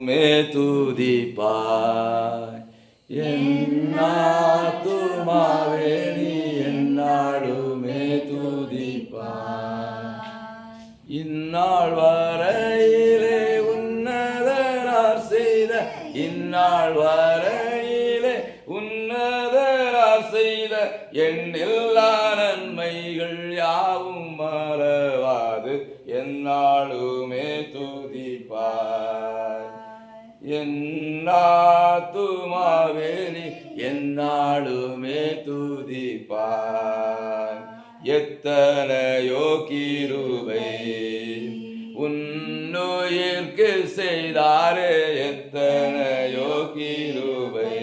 மே துதிப்பாய் என்னாத்துமாவே நீ என்னாலுமே துதிப்பாய். இந்நாள் வரையிலே உன்னதனார் செய்த இந்நாள் வரையிலே உன்னதனார் செய்த எண்ணில்லா நன்மைகள் யாவும் மறவாது என்னாலுமே துதிப்பாய். என்னாத்துமாவே நீ என்னாலுமே துதிப்பாய். எத்தனையோ கிருபை உன்னுயிர்க்கு செய்தாரே, எத்தனையோ கிருபை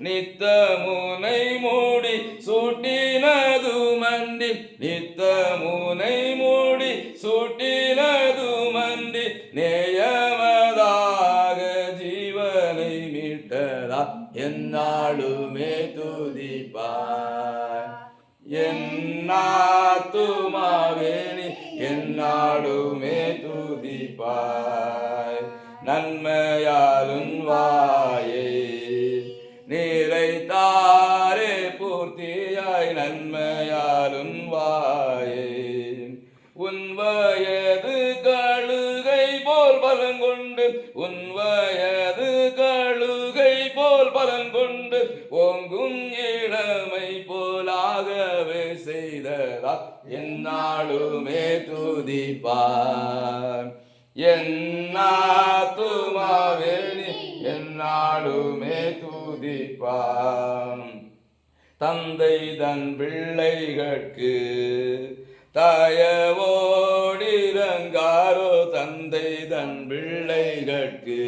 நித்தமுனை மூடி சூட்டினதுமன்றி, நித்தமுனை மூடி சூட்டினதுமன்றி நேயமதாக ஜீவனை மீட்டதா என்னாலுமே துதிப்பாய். என்னாத்துமாவே நீ என்னாலுமே துதிப்பாய். நன்மையாலும் வாயை நிறைத்தாரே பூர்த்தியாய், நன்மையாலும் வாயை உன் வயது கழுகை போல் பலன் கொண்டு, உன் வயது கழுகை போல் பலன் கொண்டு ஓங்கும் இளமை போலாகவே செய்ததா என்னாலுமே துதிப்பாய். என்னாத்துமாவே நீ என்னாலுமே துதிப்பாய். தந்தை தன் பிள்ளைகட்கு தயவோடிரங்காரோ, தந்தை தன் பிள்ளைகட்கு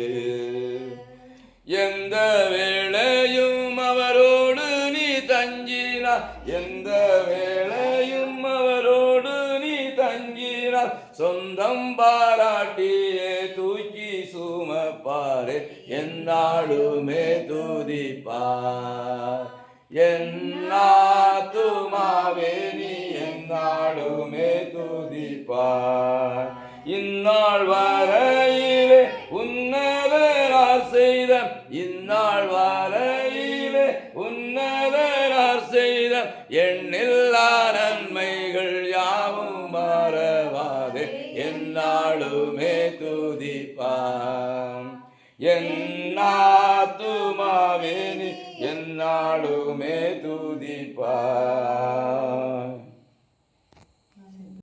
எந்த வேளையும் அவரோடு நீ தங்கினார், எந்த வேளையும் அவரோடு நீ தங்கினார் சொந்தம் பாராட்டியே தூக்கி சுமப்பாரே என்னாலுமே துதிப்பார். என்னாத்துமாவே நீ என்னாலுமே துதிப்பாய். இந்நாள் வரையிலே உன்னதனார் செய்த இந்நாள் வரையிலே உன்னதனார் செய்த எண்ணில்லா நன்மைகள் யாவும் மறவாதே என்னாலுமே துதிப்பாய். என்னாத்துமாவே நீ என்னாலுமே துதிப்பாய்.